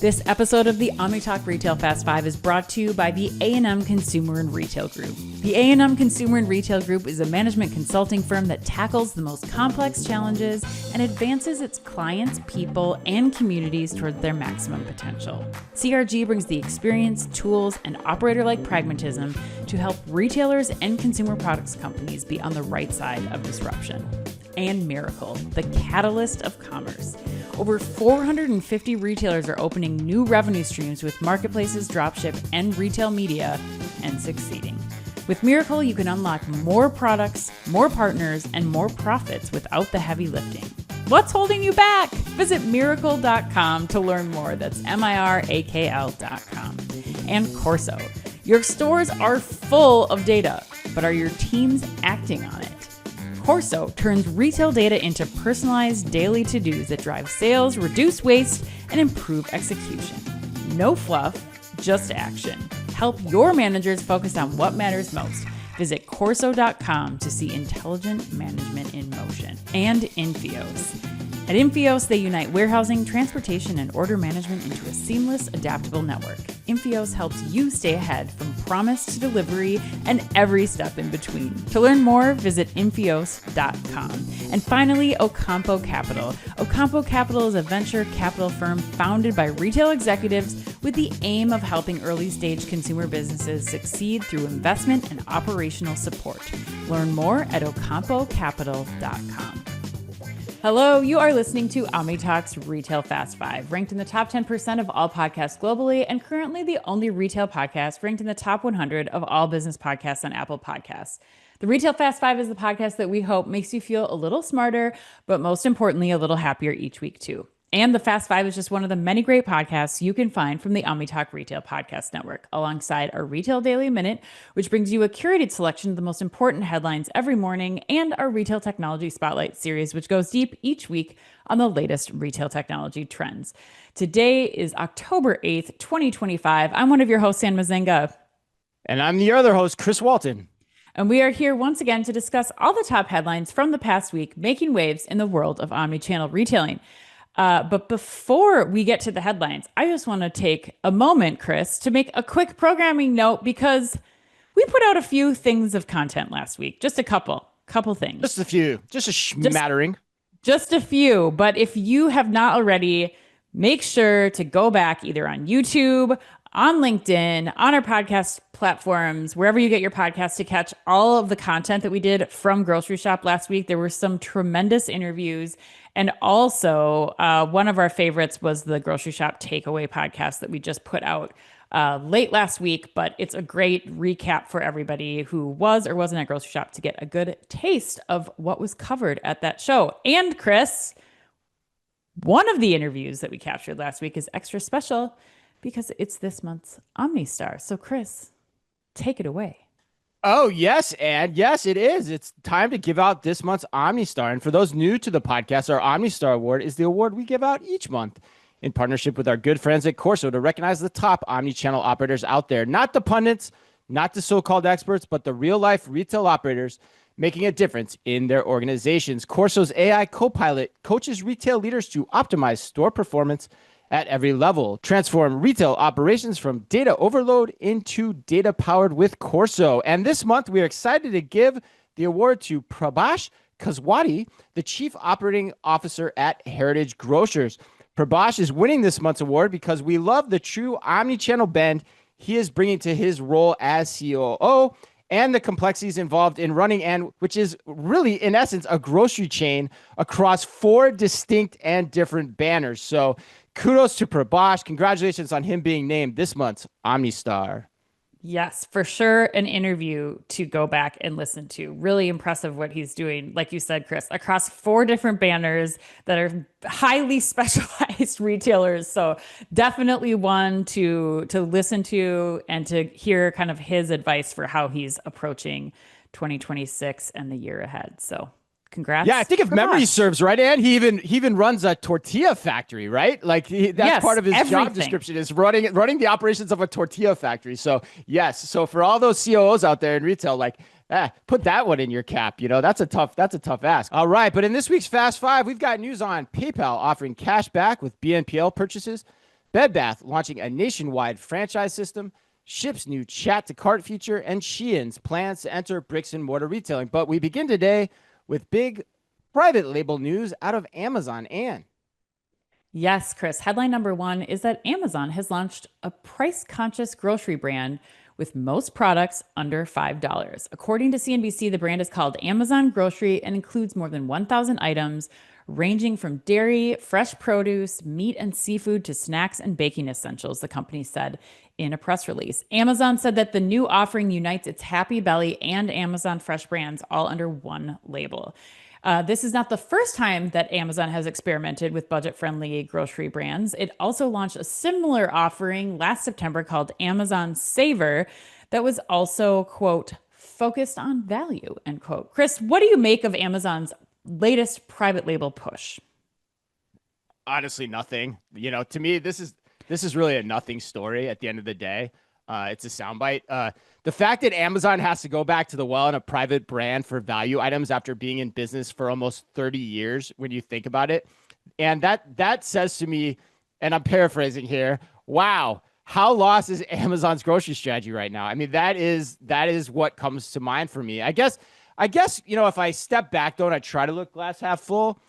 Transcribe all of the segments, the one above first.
This episode of the OmniTalk Retail Fast 5 is brought to you by the A&M Consumer and Retail Group. The A&M Consumer and Retail Group is a management consulting firm that tackles the most complex challenges and advances its clients, people, and communities toward their maximum potential. CRG brings the experience, tools, and operator-like pragmatism to help retailers and consumer products companies be on the right side of disruption. And Miracle, the catalyst of commerce. Over 450 retailers are opening new revenue streams with marketplaces, dropship, and retail media, and succeeding. With Miracle, you can unlock more products, more partners, and more profits without the heavy lifting. What's holding you back? Visit miracle.com to learn more. That's mirakl.com. And Corso. Your stores are full of data, but are your teams acting on it? Corso turns retail data into personalized daily to-dos that drive sales, reduce waste, and improve execution. No fluff, just action. Help your managers focus on what matters most. Visit Corso.com to see intelligent management in motion. And Infios. At Infios, they unite warehousing, transportation, and order management into a seamless, adaptable network. Infios helps you stay ahead from promise to delivery and every step in between. To learn more, visit Infios.com. And finally, Ocampo Capital. Ocampo Capital is a venture capital firm founded by retail executives with the aim of helping early-stage consumer businesses succeed through investment and operational support. Learn more at ocampocapital.com. Hello, you are listening to OmniTalk's Retail Fast 5, ranked in the top 10% of all podcasts globally, and currently the only retail podcast ranked in the top 100 of all business podcasts on Apple Podcasts. The Retail Fast 5 is the podcast that we hope makes you feel a little smarter, but most importantly, a little happier each week too. And the Fast 5 is just one of the many great podcasts you can find from the OmniTalk Retail Podcast Network, alongside our Retail Daily Minute, which brings you a curated selection of the most important headlines every morning, and our Retail Technology Spotlight series, which goes deep each week on the latest retail technology trends. Today is October 8th, 2025. I'm one of your hosts, San Mazenga. And I'm the other host, Chris Walton. And we are here once again to discuss all the top headlines from the past week, making waves in the world of omnichannel retailing. But before we get to the headlines, I just want to take a moment, Chris, to make a quick programming note, because we put out a few things of content last week. Just a couple things. Just a few. Just a smattering. Just a few. But if you have not already, make sure to go back either on YouTube, on LinkedIn, on our podcast platforms, wherever you get your podcasts, to catch all of the content that we did from Grocery Shop last week. There were some tremendous interviews. And also, one of our favorites was the Grocery Shop Takeaway podcast that we just put out late last week. But it's a great recap for everybody who was or wasn't at Grocery Shop to get a good taste of what was covered at that show. And Chris, one of the interviews that we captured last week is extra special because it's this month's OmniStar. So Chris, take it away. Oh, yes, and yes, it is. It's time to give out this month's OmniStar. And for those new to the podcast, our OmniStar Award is the award we give out each month in partnership with our good friends at Corso to recognize the top omnichannel operators out there. Not the pundits, not the so-called experts, but the real-life retail operators making a difference in their organizations. Corso's AI Copilot coaches retail leaders to optimize store performance at every level. Transform retail operations from data overload into data powered with Corso. And this month, we are excited to give the award to Prabash, Coswatte, the Chief Operating Officer at Heritage Grocers. Prabash is winning this month's award because we love the true omnichannel bend he is bringing to his role as COO and the complexities involved in running, and which is really, in essence, a grocery chain across 4 distinct and different banners. So kudos to Prabash. Congratulations on him being named this month's OmniStar. Yes, for sure. An interview to go back and listen to. Really impressive what he's doing, like you said, Chris, across 4 different banners that are highly specialized retailers. So definitely one to listen to and to hear kind of his advice for how he's approaching 2026 and the year ahead. So congrats. Yeah, I think if memory serves right, and he even runs a tortilla factory, right? Like that's part of his job description is running the operations of a tortilla factory. So yes, so for all those COOs out there in retail, like put that one in your cap. You know, that's a tough ask. All right, but in this week's Fast Five, we've got news on PayPal offering cash back with BNPL purchases. Bed Bath launching a nationwide franchise system, Shipt's new chat to cart feature, and Shein's plans to enter bricks and mortar retailing. But we begin today with big private label news out of Amazon. Ann. Yes, Chris. Headline number one is that Amazon has launched a price conscious grocery brand with most products under $5. According to CNBC, the brand is called Amazon Grocery and includes more than 1,000 items, ranging from dairy, fresh produce, meat and seafood to snacks and baking essentials, the company said in a press release. Amazon said that the new offering unites its Happy Belly and Amazon Fresh brands all under one label. This is not the first time that Amazon has experimented with budget-friendly grocery brands. It also launched a similar offering last September called Amazon Saver that was also, quote, focused on value, end quote. Chris, what do you make of Amazon's latest private label push? Honestly, nothing. To me, this is really a nothing story at the end of the day. It's a soundbite. The fact that Amazon has to go back to the well in a private brand for value items after being in business for almost 30 years, when you think about it, and that says to me, and I'm paraphrasing here, wow, how lost is Amazon's grocery strategy right now? I mean, that is what comes to mind for me. I guess, if I step back though and I try to look glass half full,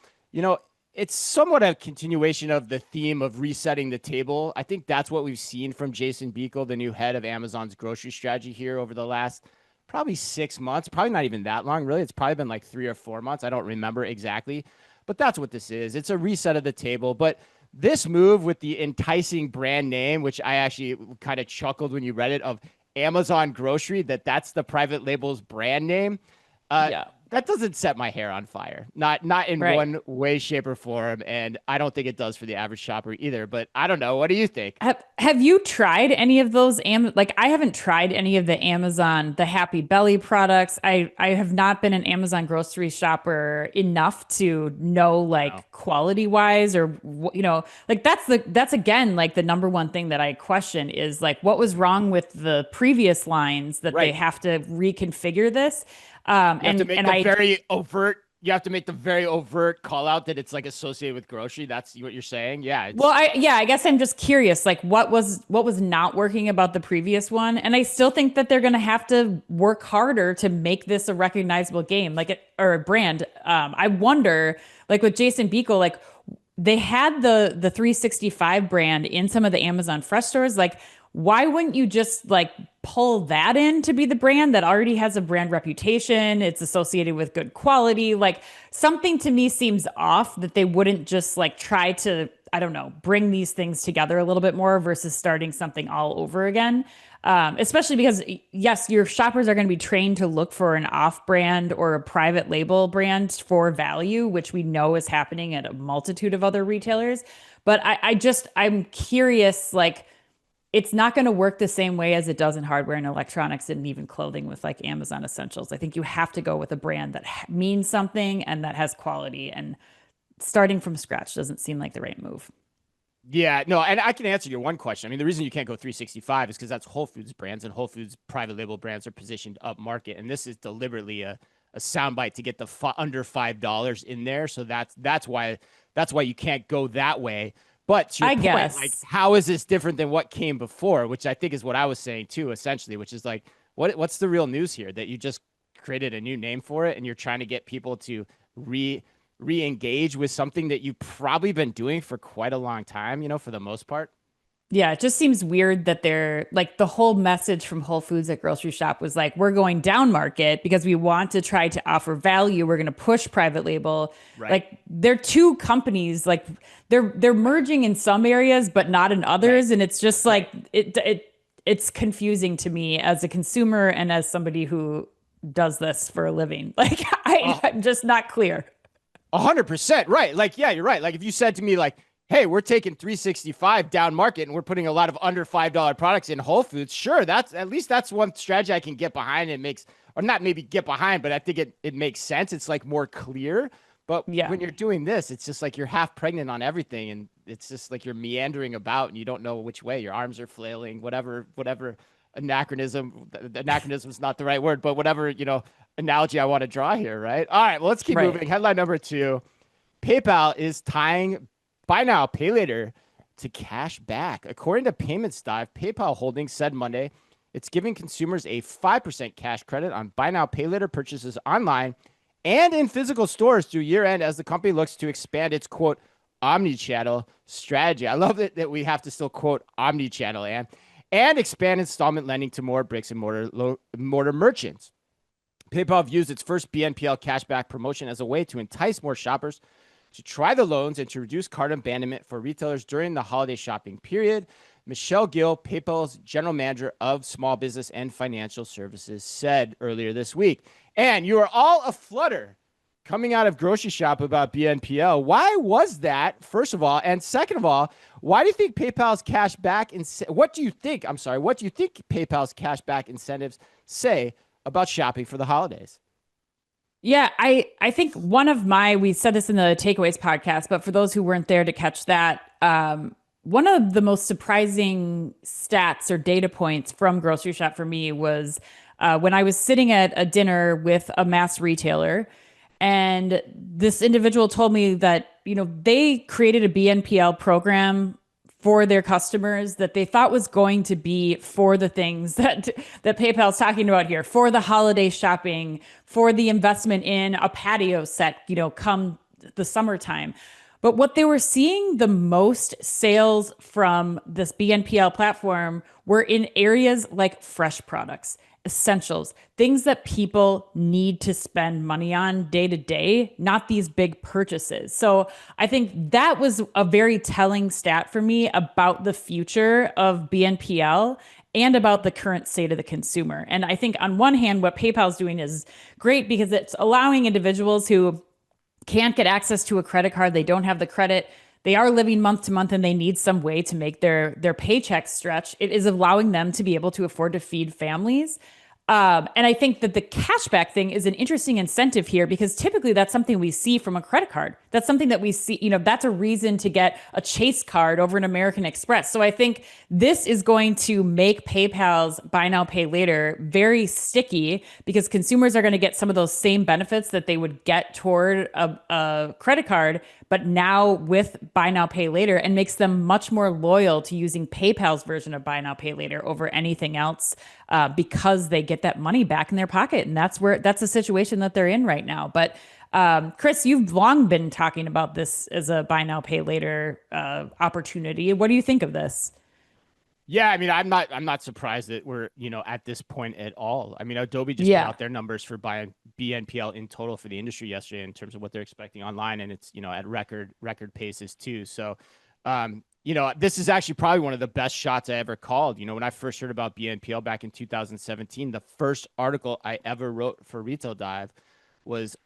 it's somewhat a continuation of the theme of resetting the table. I think that's what we've seen from Jason Beekle, the new head of Amazon's grocery strategy here over the last probably 6 months, probably not even that long, really. It's probably been like 3 or 4 months. I don't remember exactly, but that's what this is. It's a reset of the table. But this move with the enticing brand name, which I actually kind of chuckled when you read it, of Amazon Grocery, that's the private label's brand name. Yeah. That doesn't set my hair on fire. Not in one way, shape, or form. And I don't think it does for the average shopper either. But I don't know. What do you think? Have you tried any of those? I haven't tried any of the Amazon, the Happy Belly products. I have not been an Amazon grocery shopper enough to know quality wise or, that's again, the number one thing that I question is what was wrong with the previous lines that they have to reconfigure this. You have to make the very overt call out that it's associated with grocery. That's what you're saying. Yeah. Well, I guess I'm just curious, what was not working about the previous one? And I still think that they're going to have to work harder to make this a recognizable game, or a brand. I wonder, with Jason Beekle, they had the 365 brand in some of the Amazon Fresh stores. Why wouldn't you just pull that in to be the brand that already has a brand reputation? It's associated with good quality. Something to me seems off that they wouldn't just try to, I don't know, bring these things together a little bit more versus starting something all over again. Especially because, yes, your shoppers are going to be trained to look for an off-brand or a private label brand for value, which we know is happening at a multitude of other retailers. But I'm curious, it's not going to work the same way as it does in hardware and electronics and even clothing with Amazon Essentials. I think you have to go with a brand that means something and that has quality, and starting from scratch doesn't seem like the right move. Yeah, no, and I can answer your one question. I mean, the reason you can't go 365 is because that's Whole Foods brands, and Whole Foods private label brands are positioned up market. And this is deliberately a soundbite to get the under $5 in there. So that's why you can't go that way. But to your point, guess, how is this different than what came before? Which I think is what I was saying too, essentially, which is what's the real news here? That you just created a new name for it and you're trying to get people to re-engage with something that you've probably been doing for quite a long time, for the most part. Yeah, it just seems weird that they're the whole message from Whole Foods at Grocery Shop was we're going down market because we want to try to offer value. We're going to push private label. Right. They're two companies, they're merging in some areas, but not in others. Right. And it's just it's confusing to me as a consumer and as somebody who does this for a living. I'm just not clear. 100%. Right. Yeah, you're right. If you said to me, hey, we're taking 365 down market and we're putting a lot of under $5 products in Whole Foods. Sure, that's one strategy I can get behind. It makes, or not maybe get behind, but I think it makes sense. It's more clear. But when you're doing this, it's just you're half pregnant on everything, and it's just you're meandering about and you don't know which way. Your arms are flailing, whatever anachronism. Anachronism is not the right word, but whatever analogy I want to draw here. Right. All right. Well, let's keep moving. Headline number 2: PayPal is tying buy now, pay later to cash back. According to Payments Dive, PayPal Holdings said Monday it's giving consumers a 5% cash credit on buy now, pay later purchases online and in physical stores through year end as the company looks to expand its, quote, omnichannel strategy. I love that we have to still quote omnichannel and expand installment lending to more bricks and mortar merchants. PayPal views its first BNPL cashback promotion as a way to entice more shoppers to try the loans and to reduce cart abandonment for retailers during the holiday shopping period. Michelle Gill, PayPal's general manager of small business and financial services, said earlier this week. And you are all aflutter coming out of Grocery Shop about BNPL. Why was that, first of all? And second of all, why do you think PayPal's cashback what do you think PayPal's cashback incentives say about shopping for the holidays? Yeah, I think we said this in the Takeaways podcast, but for those who weren't there to catch that, one of the most surprising stats or data points from Grocery Shop for me was when I was sitting at a dinner with a mass retailer, and this individual told me that, they created a BNPL program for their customers that they thought was going to be for the things that PayPal's talking about here, for the holiday shopping, for the investment in a patio set, come the summertime. But what they were seeing the most sales from this BNPL platform were in areas like fresh products, essentials, things that people need to spend money on day to day, not these big purchases. So I think that was a very telling stat for me about the future of BNPL and about the current state of the consumer. And I think on one hand, what PayPal's doing is great because it's allowing individuals who can't get access to a credit card, they don't have the credit, they are living month to month and they need some way to make their paycheck stretch. It is allowing them to be able to afford to feed families. And I think that the cashback thing is an interesting incentive here because typically that's something we see from a credit card. That's something that we see, that's a reason to get a Chase card over an American Express. So I think this is going to make PayPal's buy now, pay later very sticky because consumers are going to get some of those same benefits that they would get toward a credit card, but now with buy now, pay later, and makes them much more loyal to using PayPal's version of buy now, pay later over anything else because they get that money back in their pocket. And that's the situation that they're in right now. But Chris, you've long been talking about this as a buy now, pay later opportunity. What do you think of this? Yeah, I mean, I'm not surprised that we're, at this point at all. I mean, Adobe just put out their numbers for buying BNPL in total for the industry yesterday in terms of what they're expecting online, and it's, at record paces too. So, this is actually probably one of the best shots I ever called. When I first heard about BNPL back in 2017, the first article I ever wrote for Retail Dive was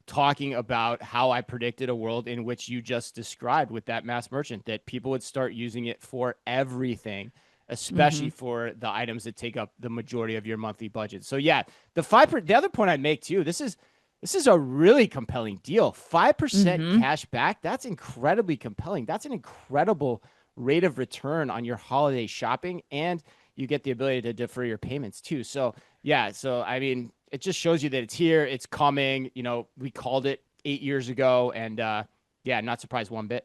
talking about how I predicted a world in which you just described with that mass merchant, that people would start using it for everything, especially for the items that take up the majority of your monthly budget. So yeah, the other point I'd make too, this is a really compelling deal. 5% cash back. That's incredibly compelling. That's an incredible rate of return on your holiday shopping. And you get the ability to defer your payments too. So yeah, I mean, it just shows you that it's here, it's coming. We called it 8 years ago, and yeah, not surprised one bit.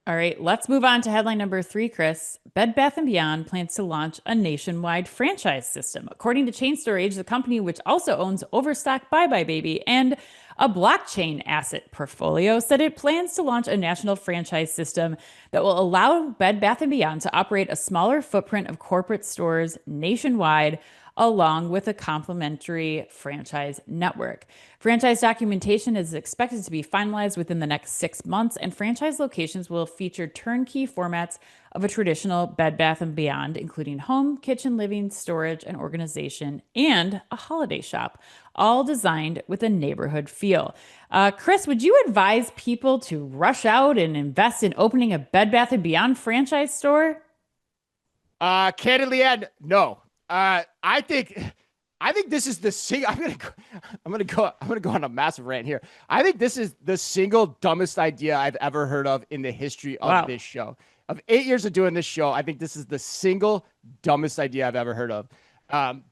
All right, let's move on to headline number 3, Chris. Bed Bath & Beyond plans to launch a nationwide franchise system. According to Chain Storage, the company, which also owns Overstock Bye Bye Baby and a blockchain asset portfolio, said it plans to launch a national franchise system that will allow Bed Bath & Beyond to operate a smaller footprint of corporate stores nationwide, along with a complementary franchise network. Franchise documentation is expected to be finalized within the next 6 months, and franchise locations will feature turnkey formats of a traditional Bed Bath & Beyond, including home, kitchen, living, storage, and organization, and a holiday shop, all designed with a neighborhood feel. Chris, would you advise people to rush out and invest in opening a Bed Bath & Beyond franchise store? Candidly, Ed, no. I think this is the I'm gonna go on a massive rant here. I think this is the single dumbest idea I've ever heard of in the history of this show. Of 8 years of doing this show, I think this is the single dumbest idea I've ever heard of.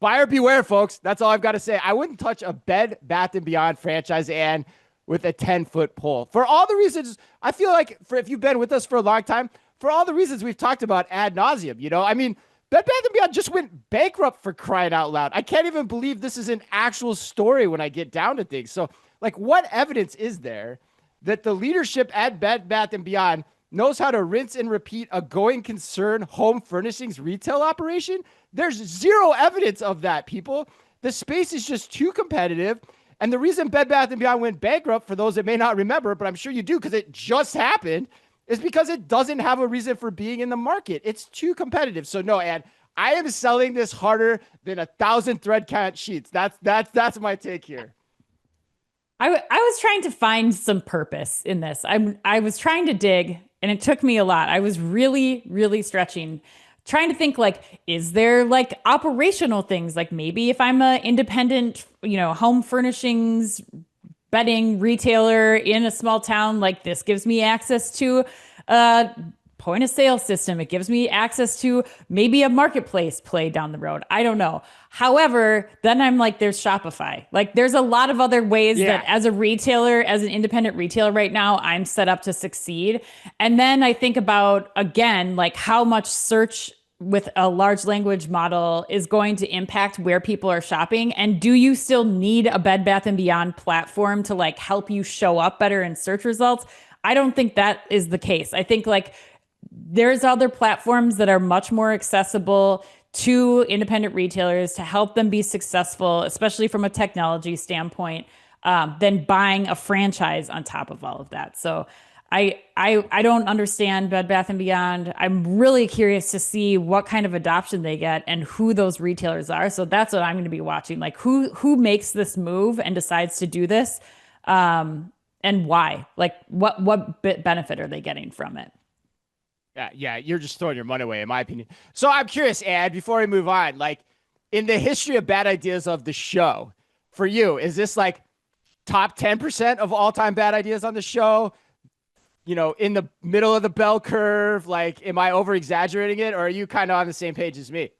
Buyer beware, folks. That's all I've got to say. I wouldn't touch a Bed Bath & Beyond franchise, and with a 10-foot pole. For all the reasons, I feel like if you've been with us for a long time, for all the reasons we've talked about ad nauseum, I mean, Bed Bath & Beyond just went bankrupt, for crying out loud. I can't even believe this is an actual story when I get down to things. So, like, what evidence is there that the leadership at Bed Bath & Beyond knows how to rinse and repeat a going concern home furnishings retail operation? There's zero evidence of that, people. The space is just too competitive. And the reason Bed Bath & Beyond went bankrupt, for those that may not remember, but I'm sure you do because it just happened, is because it doesn't have a reason for being in the market. It's too competitive. So no, Ann, I am selling this harder than 1,000 thread count sheets. That's my take here. I was trying to find some purpose in this. I was trying to dig, and it took me a lot. I was really, really stretching, trying to think, like, is there like operational things? Like, maybe if I'm an independent, home furnishings bedding retailer in a small town, like, this gives me access to a point of sale system. It gives me access to maybe a marketplace play down the road. I don't know. However, then I'm like, there's Shopify. Like, there's a lot of other ways that as a retailer, as an independent retailer right now, I'm set up to succeed. And then I think about, again, like, how much search with a large language model is going to impact where people are shopping. And do you still need a Bed Bath & Beyond platform to, like, help you show up better in search results? I don't think that is the case. I think, like, there's other platforms that are much more accessible to independent retailers to help them be successful, especially from a technology standpoint, than buying a franchise on top of all of that. So I don't understand Bed Bath & Beyond. I'm really curious to see what kind of adoption they get and who those retailers are. So that's what I'm going to be watching. Like, who makes this move and decides to do this, and why? Like, what benefit are they getting from it? Yeah, you're just throwing your money away, in my opinion. So I'm curious, Ed, before we move on, like, in the history of bad ideas of the show, for you, is this like top 10% of all-time bad ideas on the show? In the middle of the bell curve? Like, am I over-exaggerating it, or are you kind of on the same page as me?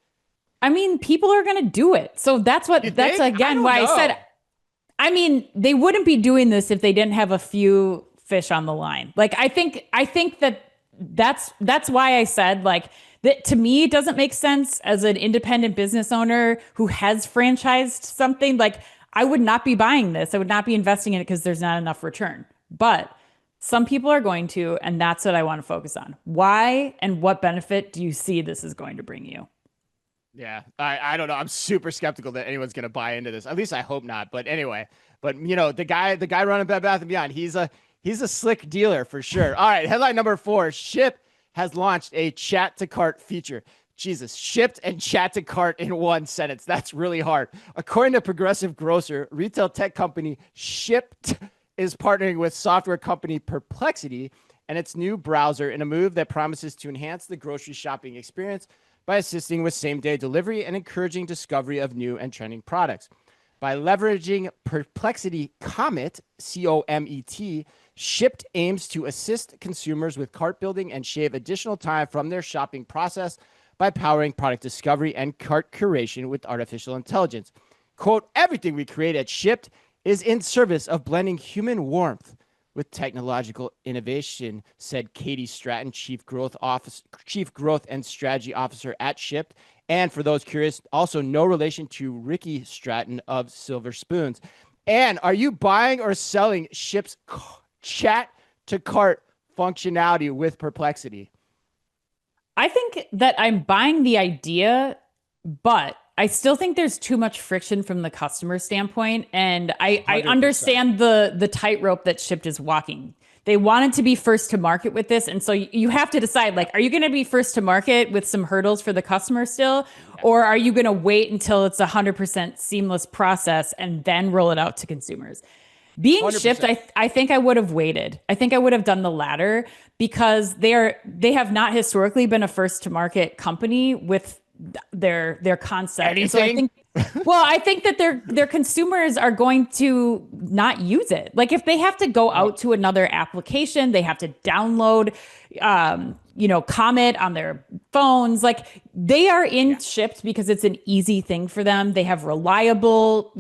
I mean, people are going to do it. So that's again why I said, I mean, they wouldn't be doing this if they didn't have a few fish on the line. Like, I think that's why I said, like, that to me, it doesn't make sense as an independent business owner who has franchised something. Like, I would not be buying this. I would not be investing in it because there's not enough return. But some people are going to, and that's what I want to focus on. Why and what benefit do you see this is going to bring you? Yeah, I don't know. I'm super skeptical that anyone's going to buy into this. At least I hope not. But anyway, the guy running Bed Bath & Beyond, he's a slick dealer for sure. All right, headline number 4, Shipt has launched a chat to cart feature. Jesus, Shipt and chat to cart in one sentence. That's really hard. According to Progressive Grocer, retail tech company Shipt is partnering with software company Perplexity and its new browser in a move that promises to enhance the grocery shopping experience by assisting with same-day delivery and encouraging discovery of new and trending products. By leveraging Perplexity Comet, C-O-M-E-T, Shipt aims to assist consumers with cart building and shave additional time from their shopping process by powering product discovery and cart curation with artificial intelligence. Quote, everything we create at Shipt is in service of blending human warmth with technological innovation, said Katie Stratton, Chief Growth and Strategy Officer at Shipt. And for those curious, also no relation to Ricky Stratton of Silver Spoons. And are you buying or selling Shipt's chat to cart functionality with Perplexity? I think that I'm buying the idea, but I still think there's too much friction from the customer standpoint. And I understand the tightrope that Shipt is walking. They wanted to be first to market with this. And so you have to decide, like, are you going to be first to market with some hurdles for the customer still? Or are you going to wait until it's 100% seamless process and then roll it out to consumers? Being 100%. Shipt, I think I would have waited. I think I would have done the latter because they have not historically been a first to market company with their concept. Anything? So I think that their consumers are going to not use it. Like, if they have to go out to another application, they have to download, Comet on their phones. Like, they are in Shipt because it's an easy thing for them. They have reliable,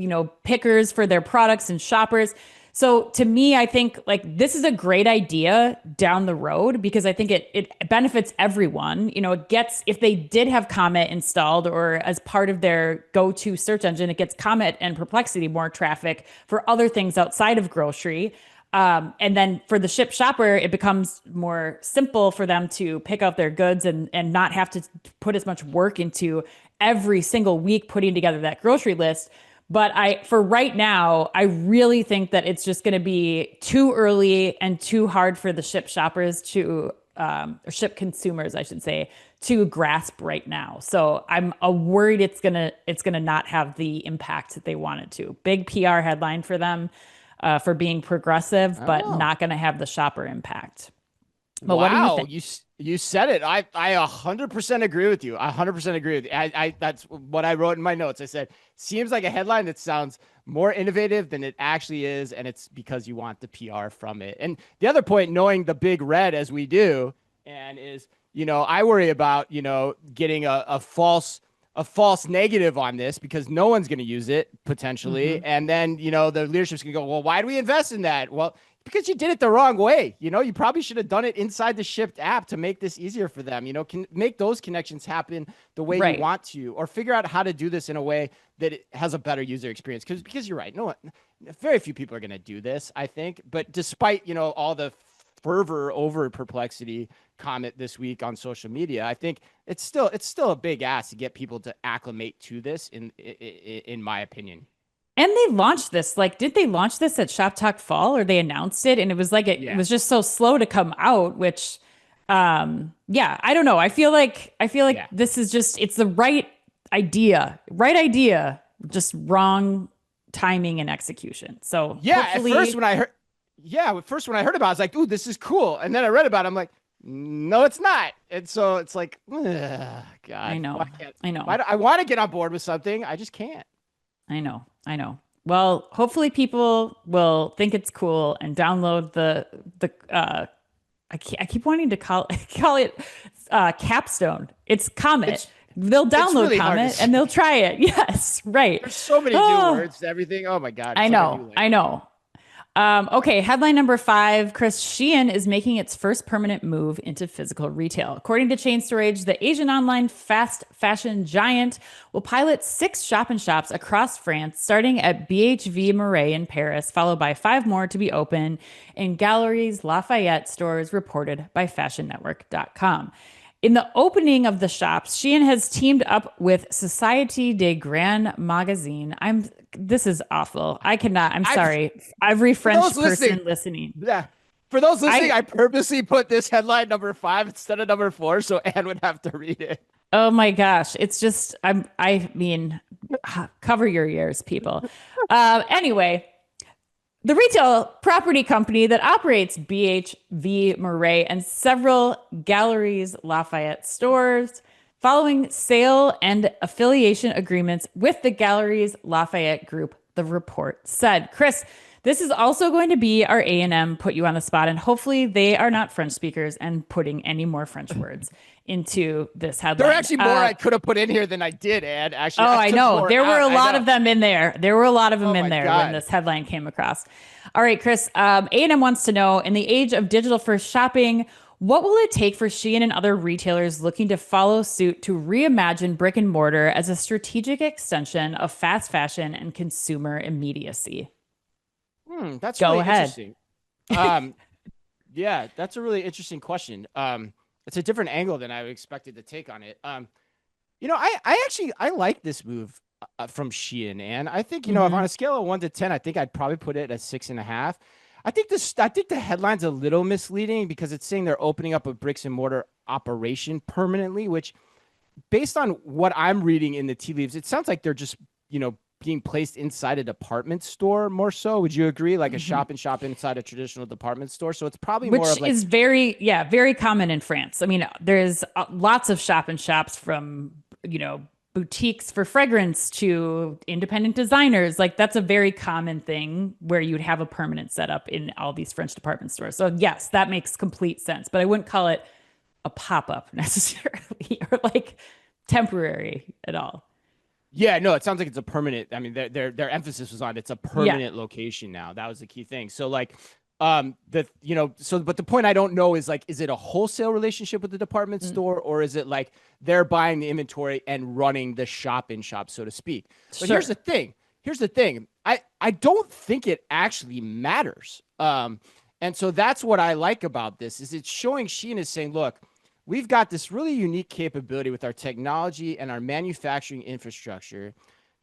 pickers for their products and shoppers. So to me, I think like this is a great idea down the road because I think it benefits everyone. You know, it gets if they did have Comet installed or as part of their go-to search engine, it gets Comet and Perplexity more traffic for other things outside of grocery. And then for the Shipt shopper, it becomes more simple for them to pick out their goods and not have to put as much work into every single week putting together that grocery list. But for right now, I really think that it's just going to be too early and too hard for the Shipt shoppers to, or Shipt consumers, I should say, to grasp right now. So I'm worried it's gonna not have the impact that they want it to. Big PR headline for them, for being progressive, but Oh. not going to have the shopper impact. But what do you Wow, think? you said it. I 100% agree with you. I 100% agree with you. I that's what I wrote in my notes. I said, seems like a headline that sounds more innovative than it actually is, and it's because you want the PR from it. And the other point, knowing the big red as we do, and is, I worry about, getting a false negative on this because no one's going to use it potentially. Mm-hmm. And then, the leadership's going to go, well, why do we invest in that? Well, because you did it the wrong way. You probably should have done it inside the Shipt app to make this easier for them. Can make those connections happen the way you Right. want to, or figure out how to do this in a way that it has a better user experience. Because you're right. No, very few people are going to do this, I think. But despite, all the fervor over Perplexity comment this week on social media, I think it's still a big ask to get people to acclimate to this in my opinion. And they launched this. Like, did they launch this at Shop Talk Fall or they announced it? And it was like it Yeah. was just so slow to come out, which yeah, I don't know. I feel like Yeah. this is just it's the right idea, just wrong timing and execution. So Yeah, hopefully at first when I heard about it, I was like, ooh, this is cool. And then I read about it, I'm like, no, it's not. And so it's like, ugh, God, I know. I know. I want to get on board with something. I just can't. I know. I know. Well, hopefully people will think it's cool and download the I keep wanting to call it Capstone. It's Comet. It's They'll it's download really hard to Comet and they'll try it. Yes, right. There's so many new Oh, words to everything. Oh my God. I It's like a new know. language. I know. Okay, headline number 5, Chris, Shein is making its first permanent move into physical retail. According to Chain Storage, the Asian online fast fashion giant will pilot 6 shop-in-shops across France, starting at BHV Marais in Paris, followed by 5 more to be open in Galeries Lafayette stores, reported by FashionNetwork.com. In the opening of the shops, Shein has teamed up with Société des Grands Magazines. This is awful. I cannot. I'm sorry. Every French person listening. Yeah. For those listening, I I purposely put this headline number 5 instead of number 4 so Anne would have to read it. Oh my gosh. It's just I mean cover your ears, people. Anyway, the retail property company that operates BHV Marais and several Galeries Lafayette stores, following sale and affiliation agreements with the Galeries Lafayette Group, the report said. Chris, this is also going to be our A&M put you on the spot, and hopefully they are not French speakers and putting any more French words into this headline. There are actually more I could have put in here than I did, Ed. Actually, oh, I know. There were a lot know. of them in there. There were a lot of them Oh in my there God. when this headline came across. All right, Chris, A&M wants to know, in the age of digital first shopping, what will it take for Shein and other retailers looking to follow suit to reimagine brick and mortar as a strategic extension of fast fashion and consumer immediacy? That's Go really ahead. interesting. Yeah, that's a really interesting question. It's a different angle than I expected to take on it. I actually like this move from Shein, and I think if on a scale of 1 to 10, I think I'd probably put it at 6.5. I think the headline's a little misleading because it's saying they're opening up a bricks and mortar operation permanently, which, based on what I'm reading in the tea leaves, it sounds like they're just being placed inside a department store more so. Would you agree? Like a shop and shop inside a traditional department store. So it's probably Which more of like, is very common in France. I mean, there's lots of shop and shops from, boutiques for fragrance to independent designers. Like that's a very common thing where you'd have a permanent setup in all these French department stores. So yes, that makes complete sense, but I wouldn't call it a pop-up necessarily or like temporary at all. Yeah, no, it sounds like it's a permanent. I mean, their emphasis was on it's a Yeah, permanent location now. That was the key thing. So like, but the point I don't know is like, is it a wholesale relationship with the department mm, store, or is it like they're buying the inventory and running the shop in shop, so to speak? But here's sure. the thing. Here's the thing. I don't think it actually matters. And so that's what I like about this is it's showing Shein is saying, look, we've got this really unique capability with our technology and our manufacturing infrastructure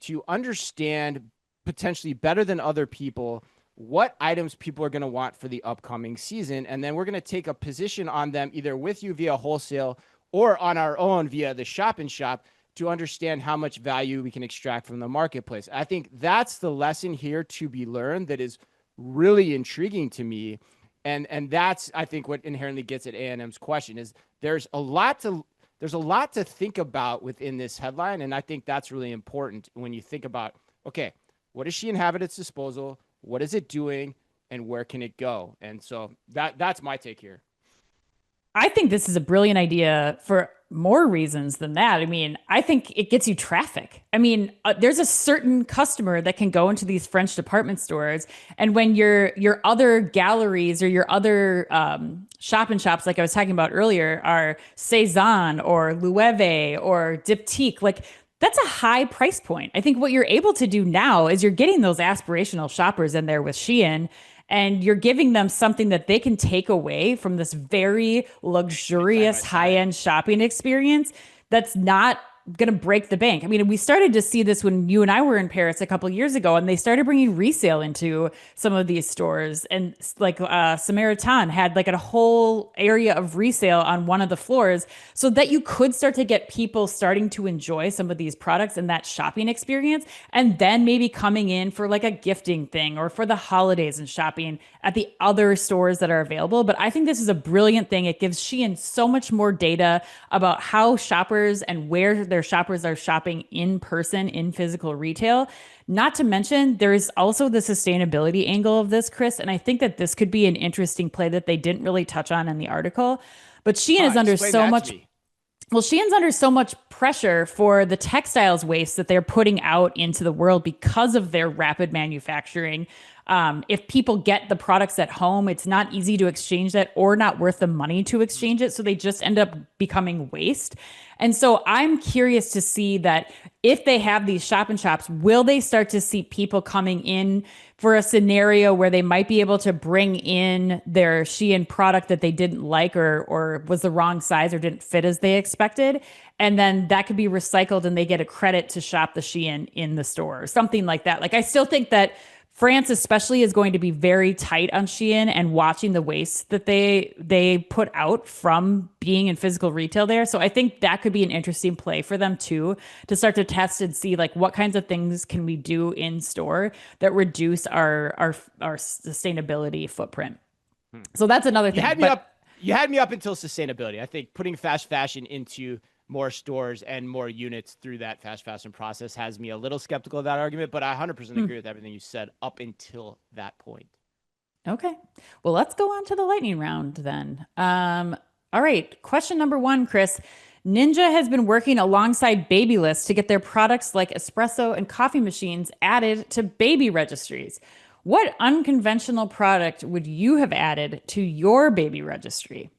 to understand potentially better than other people what items people are going to want for the upcoming season. And then we're going to take a position on them either with you via wholesale or on our own via the shop and shop to understand how much value we can extract from the marketplace. I think that's the lesson here to be learned that is really intriguing to me. And that's I think what inherently gets at A&M's question is there's a lot to think about within this headline, and I think that's really important when you think about okay, what does she have at its disposal? What is it doing, and where can it go? And so that's my take here. I think this is a brilliant idea for more reasons than that. I mean, I think it gets you traffic. I mean, there's a certain customer that can go into these French department stores, and when your other galleries or your other shop and shops, like I was talking about earlier, are Cezanne or Loewe or Diptyque, like that's a high price point. I think what you're able to do now is you're getting those aspirational shoppers in there with Shein, and you're giving them something that they can take away from this very Right side by luxurious side. high-end shopping experience that's not going to break the bank. I mean, we started to see this when you and I were in Paris a couple of years ago, and they started bringing resale into some of these stores. And like Samaritan had like a whole area of resale on one of the floors so that you could start to get people starting to enjoy some of these products and that shopping experience. And then maybe coming in for like a gifting thing or for the holidays and shopping at the other stores that are available. But I think this is a brilliant thing. It gives Shein so much more data about how shoppers and where their shoppers are shopping in person in physical retail. Not to mention, there is also the sustainability angle of this, Chris. And I think that this could be an interesting play that they didn't really touch on in the article. But Shein Huh, is under explain so that to much me. well, Shein's under so much pressure for the textiles waste that they're putting out into the world because of their rapid manufacturing. If people get the products at home, it's not easy to exchange that or not worth the money to exchange it. So they just end up becoming waste. And so I'm curious to see that if they have these shop and shops, will they start to see people coming in for a scenario where they might be able to bring in their Shein product that they didn't like or was the wrong size or didn't fit as they expected? And then that could be recycled and they get a credit to shop the Shein in the store or something like that. Like I still think that France especially is going to be very tight on Shein and watching the waste that they put out from being in physical retail there. So I think that could be an interesting play for them too, to start to test and see like what kinds of things can we do in store that reduce our sustainability footprint. Hmm. So that's another You thing. had me But up. You had me up until sustainability. I think putting fast fashion into more stores and more units through that fast fashion process has me a little skeptical of that argument, but I 100% hmm, agree with everything you said up until that point. okay. Well, let's go on to the lightning round then. All right. Question number one, Chris. Ninja has been working alongside Babylist to get their products like espresso and coffee machines added to baby registries. What unconventional product would you have added to your baby registry?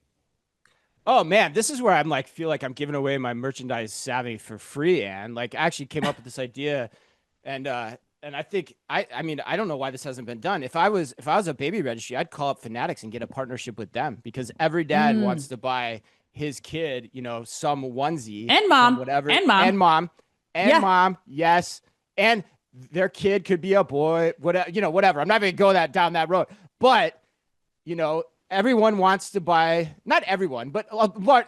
Oh man, this is where I'm like feel like I'm giving away my merchandise savvy for free, and like I actually came up with this idea and I think I mean I don't know why this hasn't been done. If I was a baby registry, I'd call up Fanatics and get a partnership with them because every dad Mm. wants to buy his kid, some onesie And from mom. whatever And mom. and Yeah. mom, yes. And their kid could be a boy, whatever, whatever. I'm not even going down that road. But everyone wants to buy, not everyone, but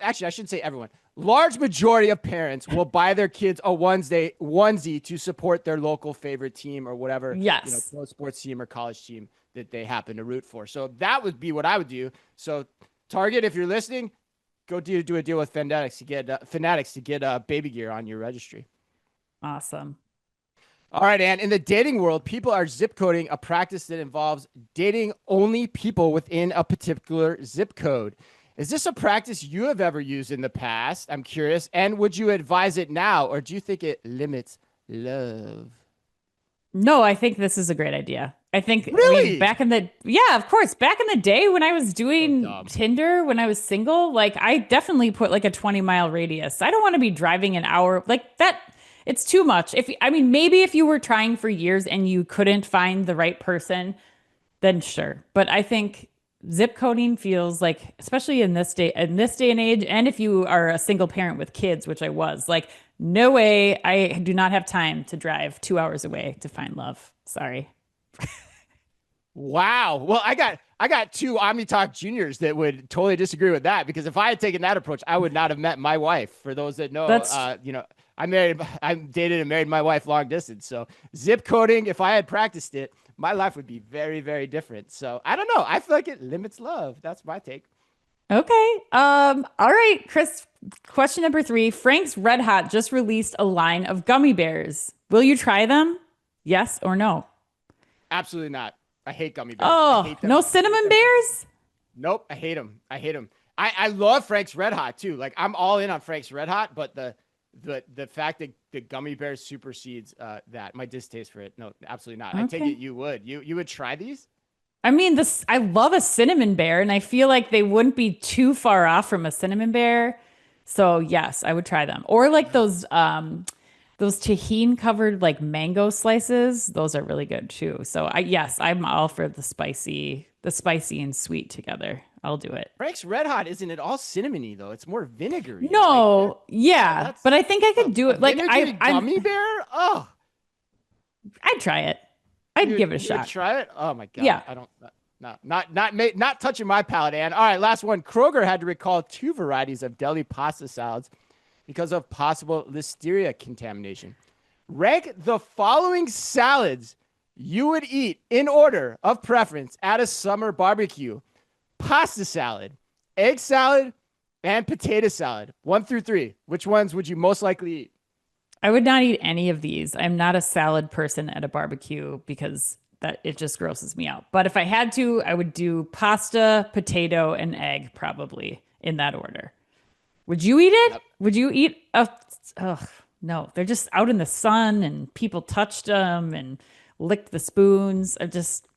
actually, I shouldn't say everyone. Large majority of parents will buy their kids a onesie to support their local favorite team or whatever, Yes. pro sports team or college team that they happen to root for. So that would be what I would do. So Target, if you're listening, go do a deal with Fanatics to get baby gear on your registry. Awesome. All right, Ann. In the dating world, people are zip coding, a practice that involves dating only people within a particular zip code. Is this a practice you have ever used in the past? I'm curious. And would you advise it now, or do you think it limits love. No, I think this is a great idea. I mean, Really? yeah, of course, back in the day when I was So doing dumb. Tinder, when I was single, like I definitely put like a 20-mile radius. I don't want to be driving an hour like that. It's too much. I mean, maybe if you were trying for years and you couldn't find the right person, then sure. But I think zip coding feels like, especially in this day and age, and if you are a single parent with kids, which I was, like, no way, I do not have time to drive 2 hours away to find love. Sorry. Wow. Well, I got two OmniTalk juniors that would totally disagree with that, because if I had taken that approach, I would not have met my wife. For those that know, That's I dated and married my wife long distance. So zip coding, if I had practiced it, my life would be very, very different. So I don't know. I feel like it limits love. That's my take. okay. All right, Chris. Question number 3. Frank's Red Hot just released a line of gummy bears. Will you try them? Yes or no? Absolutely not. I hate gummy bears. I Oh, hate them. no I hate cinnamon them. bears? Nope. I hate them. I hate them. I love Frank's Red Hot too. Like, I'm all in on Frank's Red Hot, but the fact that the gummy bears supersedes that, my distaste for it. No, absolutely not. I take Okay. it you would. You would try these? I mean, I love a cinnamon bear, and I feel like they wouldn't be too far off from a cinnamon bear. So yes, I would try them. Or like those tahini covered like mango slices. Those are really good too. So yes, I'm all for the spicy and sweet together. I'll do it. Frank's Red Hot isn't at all cinnamony though. It's more vinegary. Like, No, yeah, that's but I think I could do a it. Like vinegary gummy bear. Oh, I'd try it. I'd give it a you would shot. try it? Oh my god. Yeah. I don't. No, not touching my palate, Ann. All right, last one. Kroger had to recall 2 varieties of deli pasta salads because of possible listeria contamination. Rank the following salads you would eat in order of preference at a summer barbecue: pasta salad, egg salad, and potato salad. 1 through 3. Which ones would you most likely eat? I would not eat any of these. I'm not a salad person at a barbecue because that it just grosses me out. But if I had to, I would do pasta, potato, and egg probably in that order. Would you eat it? Yep. Would you eat a ugh, no, they're just out in the sun and people touched them and licked the spoons. I just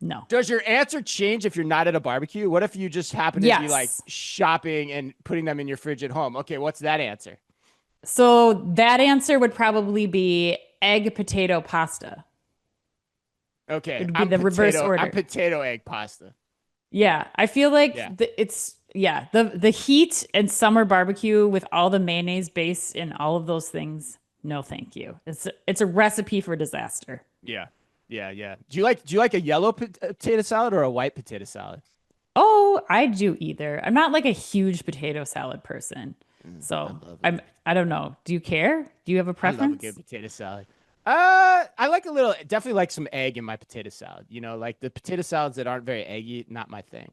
no. Does your answer change if you're not at a barbecue? What if you just happen to be like Yes. shopping and putting them in your fridge at home? Okay, what's that answer? So that answer would probably be egg, potato, pasta. Okay, It would be the reverse order. I'm potato egg pasta. Yeah, I feel like Yeah. the heat and summer barbecue with all the mayonnaise base and all of those things. No, thank you. It's a recipe for disaster. Yeah. Yeah, yeah. Do you like a yellow potato salad or a white potato salad? Oh, I do either. I'm not like a huge potato salad person, so love it. I don't know. Do you care? Do you have a I love a preference? good potato salad. I like definitely like some egg in my potato salad. You know, like the potato salads that aren't very eggy, not my thing.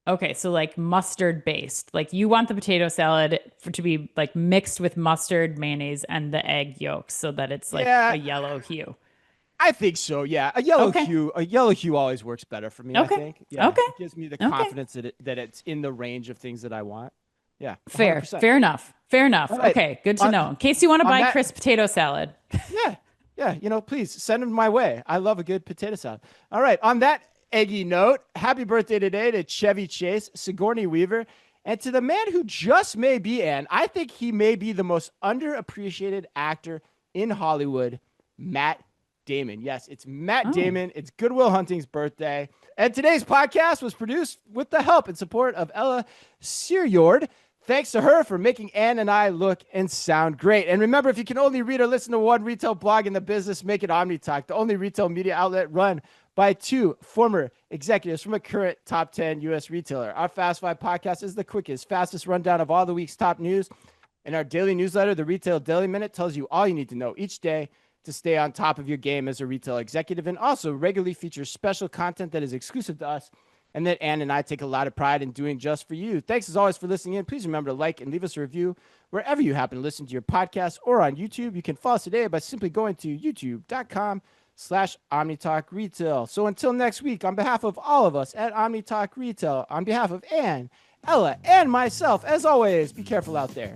Okay, so like mustard based. Like you want the potato salad to be like mixed with mustard, mayonnaise, and the egg yolks so that it's like Yeah, a yellow hue. I think so. Yeah, Okay. a yellow hue always works better for me. I Okay. think. Yeah, Okay. it gives me the Okay. confidence that it's in the range of things that I want. Yeah, Fair. 100%. Fair enough. Fair enough. All right. Okay, good to On, know. In case you want to on buy that, crisp potato salad. yeah, yeah. You know, please send them my way. I love a good potato salad. All right. On that eggy note, happy birthday today to Chevy Chase, Sigourney Weaver, and to the man who just may be, and I think he may be the most underappreciated actor in Hollywood, Matt Damon. Yes, it's Matt Oh. Damon. It's Good Will Hunting's birthday. And today's podcast was produced with the help and support of Ella Seryord. Thanks to her for making Ann and I look and sound great. And remember, if you can only read or listen to one retail blog in the business, make it OmniTalk, the only retail media outlet run by 2 former executives from a current top 10 U.S. retailer. Our Fast Five podcast is the quickest, fastest rundown of all the week's top news. And our daily newsletter, the Retail Daily Minute, tells you all you need to know each day to stay on top of your game as a retail executive, and also regularly features special content that is exclusive to us and that Ann and I take a lot of pride in doing just for you. Thanks as always for listening in. Please remember to like and leave us a review wherever you happen to listen to your podcast or on YouTube. You can follow us today by simply going to youtube.com/OmniTalk Retail. So until next week, on behalf of all of us at OmniTalk Retail, on behalf of Ann, Ella, and myself, as always, be careful out there.